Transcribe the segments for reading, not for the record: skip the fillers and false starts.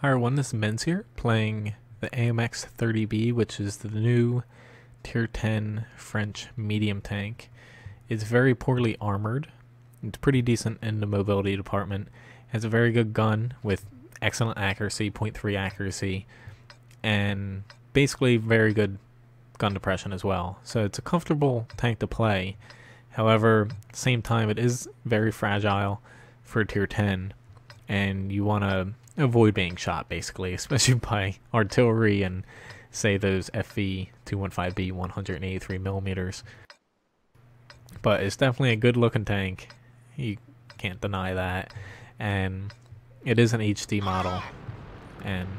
Hi everyone, this is Men's here, playing the AMX 30B, which is the new Tier 10 French medium tank. It's very poorly armored. It's pretty decent in the mobility department. It has a very good gun with excellent accuracy, .3 accuracy, and basically very good gun depression as well. So it's a comfortable tank to play. However, at the same time, it is very fragile for Tier 10, and you want to avoid being shot, basically, especially by artillery and, say, those FV-215B 183 millimeters. But it's definitely a good-looking tank. You can't deny that. And it is an HD model, and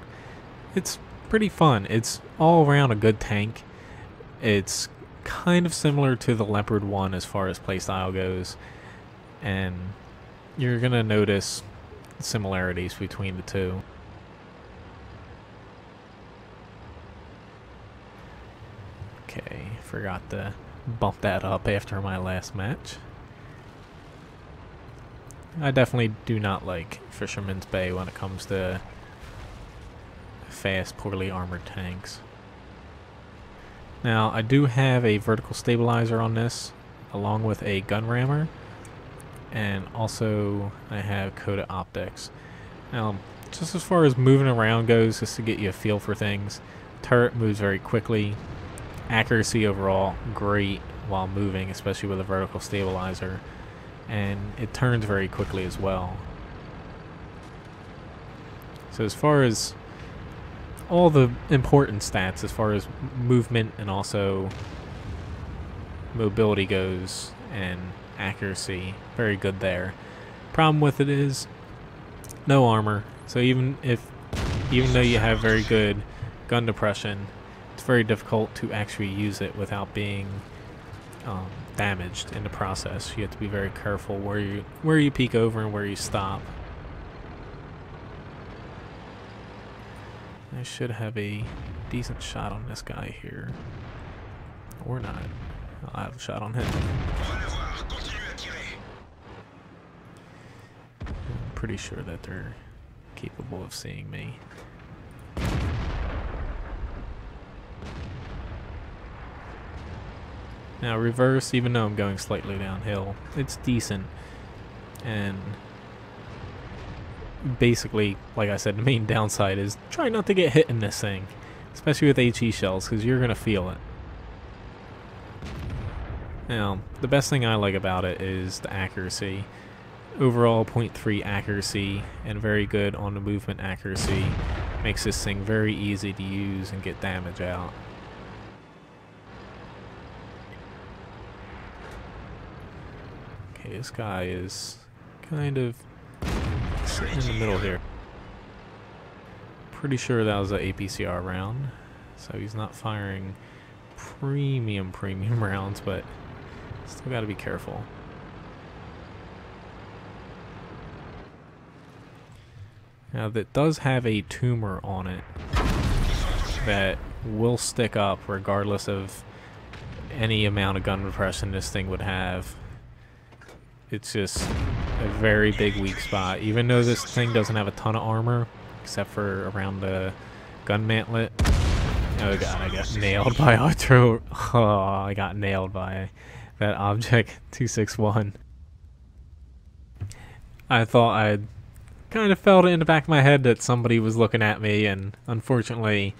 it's pretty fun. It's all around a good tank. It's kind of similar to the Leopard 1 as far as playstyle goes, and you're gonna notice similarities between the two. Okay, forgot to bump that up after my last match. I definitely do not like Fisherman's Bay when it comes to fast, poorly armored tanks. Now, I do have a vertical stabilizer on this, along with a gun rammer, and also I have coated optics. Now, just as far as moving around goes, just to get you a feel for things, turret moves very quickly. Accuracy overall, great while moving, especially with a vertical stabilizer. And it turns very quickly as well. So as far as all the important stats, as far as movement and also mobility goes, and accuracy, very good there. Problem with it is no armor, so even though you have very good gun depression, it's very difficult to actually use it without being damaged in the process. You have to be very careful where you peek over and where you stop. I should have a decent shot on this guy here, or not. I'll have a shot on him. I'm pretty sure that they're capable of seeing me. Now reverse, even though I'm going slightly downhill, it's decent. And basically, like I said, the main downside is try not to get hit in this thing, especially with HE shells, because you're going to feel it. Now, the best thing I like about it is the accuracy. Overall, .3 accuracy and very good on the movement accuracy makes this thing very easy to use and get damage out. Okay, this guy is kind of sitting in the middle here. Pretty sure that was an APCR round, so he's not firing premium rounds, but still got to be careful. Now that does have a tumor on it that will stick up regardless of any amount of gun repression this thing would have. It's just a very big weak spot. Even though this thing doesn't have a ton of armor, except for around the gun mantlet. Oh god, I got nailed by Arturo. Oh, I got nailed by that Object 261. I thought I'd kind of felt it in the back of my head that somebody was looking at me, and unfortunately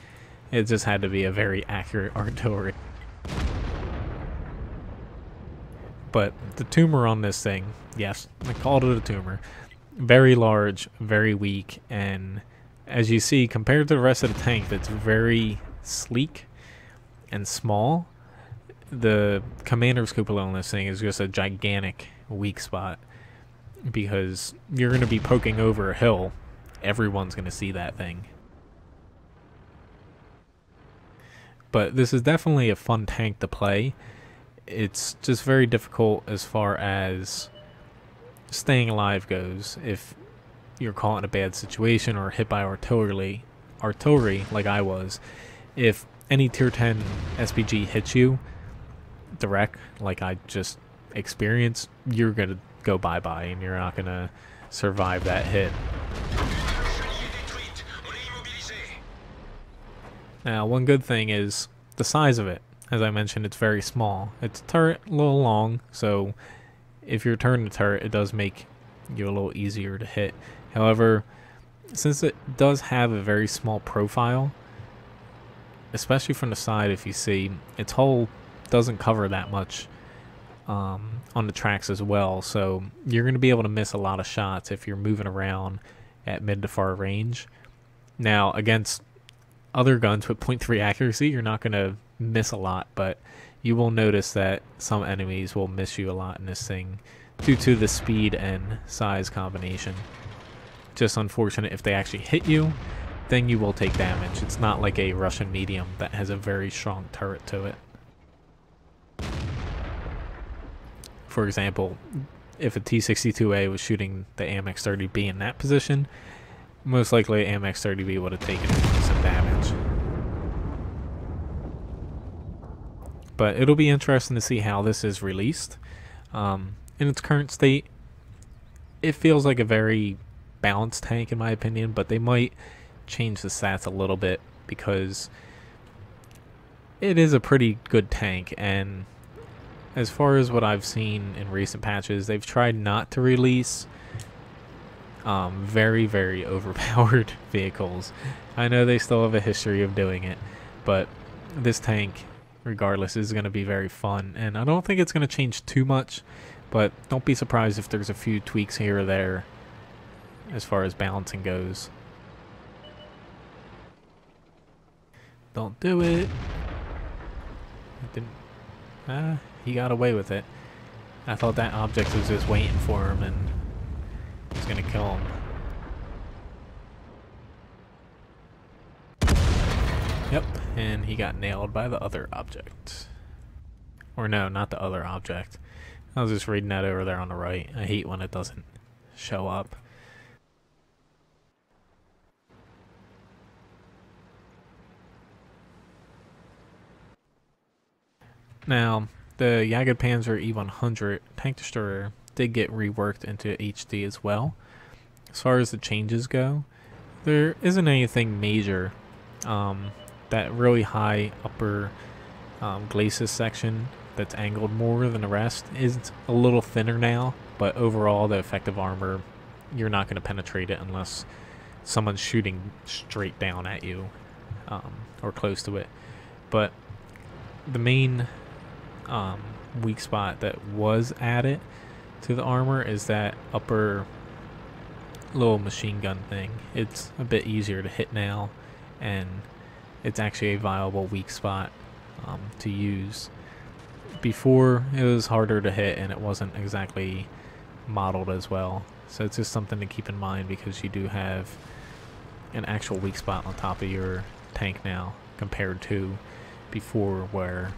it just had to be a very accurate artillery. But the tumor on this thing, yes, I called it a tumor. Very large, very weak, and as you see, compared to the rest of the tank that's very sleek and small, the commander's cupola on this thing is just a gigantic weak spot. Because you're going to be poking over a hill, everyone's going to see that thing. But this is definitely a fun tank to play. It's just very difficult as far as staying alive goes. If you're caught in a bad situation or hit by artillery like I was, if any Tier 10 SPG hits you direct, like I just experienced, you're going to go bye-bye and you're not going to survive that hit. Now, one good thing is the size of it. As I mentioned, it's very small. It's a turret, a little long, so if you're turning the turret, it does make you a little easier to hit. However, since it does have a very small profile, especially from the side, if you see, its hull doesn't cover that much on the tracks as well, so you're going to be able to miss a lot of shots if you're moving around at mid to far range. Now, against other guns with 0.3 accuracy, you're not going to miss a lot, but you will notice that some enemies will miss you a lot in this thing due to the speed and size combination. Just unfortunate if they actually hit you, then you will take damage. It's not like a Russian medium that has a very strong turret to it. For example, if a T-62A was shooting the AMX 30B in that position, most likely AMX 30B would have taken some damage. But it'll be interesting to see how this is released. In its current state, it feels like a very balanced tank in my opinion, but they might change the stats a little bit because it is a pretty good tank, and as far as what I've seen in recent patches, they've tried not to release very, very overpowered vehicles. I know they still have a history of doing it, but this tank, regardless, is going to be very fun, and I don't think it's going to change too much, but don't be surprised if there's a few tweaks here or there as far as balancing goes. Don't do it. Didn't. He got away with it. I thought that object was just waiting for him and was gonna kill him. Yep, and he got nailed by the other object. Or no, not the other object. I was just reading that over there on the right. I hate when it doesn't show up. Now, the Jagdpanzer E100 tank destroyer did get reworked into HD as well. As far as the changes go, there isn't anything major. That really high upper glacis section that's angled more than the rest is a little thinner now, but overall the effective armor, you're not going to penetrate it unless someone's shooting straight down at you or close to it. But the main weak spot that was added to the armor is that upper little machine gun thing. It's a bit easier to hit now, and it's actually a viable weak spot to use. Before, it was harder to hit and it wasn't exactly modeled as well, so it's just something to keep in mind because you do have an actual weak spot on top of your tank now compared to before, where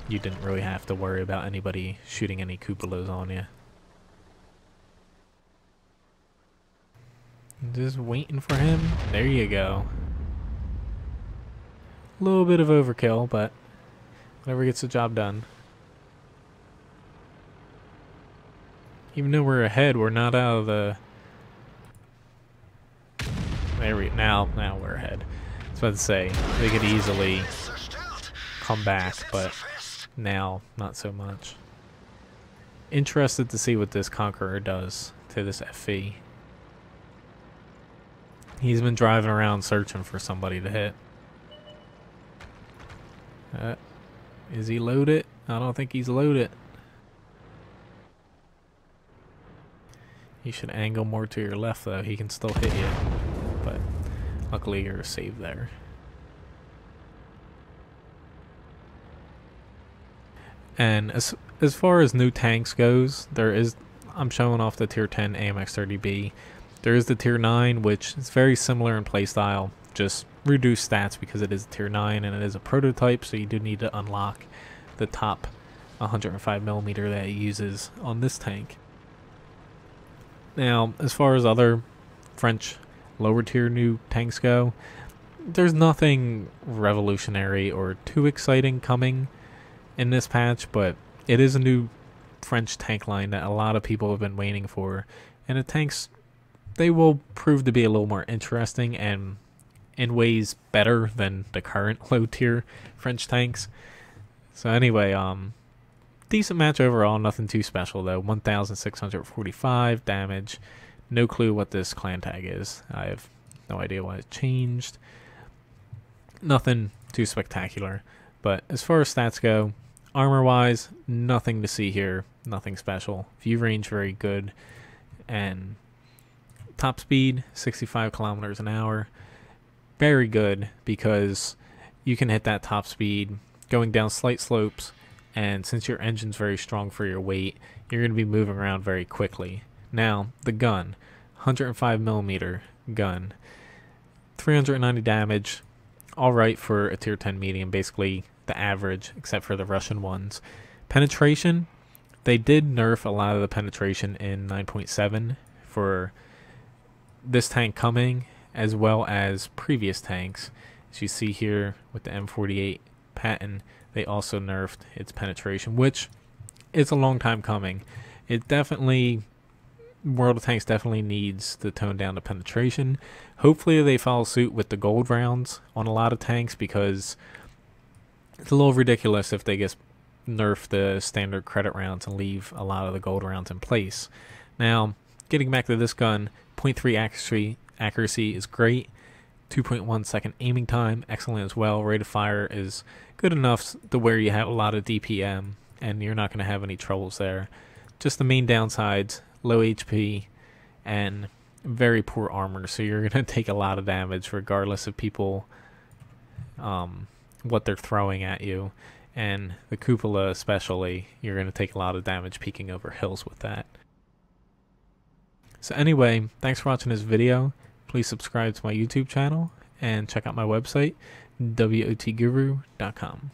you didn't really have to worry about anybody shooting any cupolas on you. Just waiting for him. There you go. A little bit of overkill, but whatever gets the job done. Even though we're ahead, we're not out of the... Now we're ahead. I was about to say, they could easily come back, but now not so much. Interested to see what this Conqueror does to this FV. He's been driving around searching for somebody to hit. Is he loaded? I don't think he's loaded. You should angle more to your left though, he can still hit you. But luckily you're safe there. And as far as new tanks goes, I'm showing off the tier 10 AMX 30B. There is the tier 9, which is very similar in playstyle, just reduced stats because it is a tier 9 and it is a prototype, so you do need to unlock the top 105mm that it uses on this tank. Now, as far as other French lower tier new tanks go, there's nothing revolutionary or too exciting coming in this patch, but it is a new French tank line that a lot of people have been waiting for, and the tanks, they will prove to be a little more interesting and in ways better than the current low tier French tanks. So anyway, decent match overall, nothing too special though. 1,645 damage. No clue what this clan tag is. I have no idea why it changed. Nothing too spectacular. But as far as stats go, armor wise, nothing to see here. Nothing special. View range very good. And top speed, 65 kilometers an hour. Very good because you can hit that top speed going down slight slopes, and since your engine's very strong for your weight, you're going to be moving around very quickly. Now, the gun, 105mm gun, 390 damage, alright for a tier 10 medium, basically the average, except for the Russian ones. Penetration, they did nerf a lot of the penetration in 9.7 for this tank coming, as well as previous tanks. As you see here with the M48 Patton, they also nerfed its penetration, which is a long time coming. It definitely, World of Tanks definitely needs to tone down the penetration. Hopefully they follow suit with the gold rounds on a lot of tanks, because it's a little ridiculous if they just nerf the standard credit rounds and leave a lot of the gold rounds in place. Now, getting back to this gun, 0.3 accuracy is great. 2.1 second aiming time, excellent as well. Rate of fire is good enough to where you have a lot of DPM and you're not going to have any troubles there. Just the main downsides, low HP and very poor armor, so you're going to take a lot of damage regardless of people what they're throwing at you. And the cupola especially, you're going to take a lot of damage peeking over hills with that. So anyway, thanks for watching this video. Please subscribe to my YouTube channel and check out my website, wotguru.com.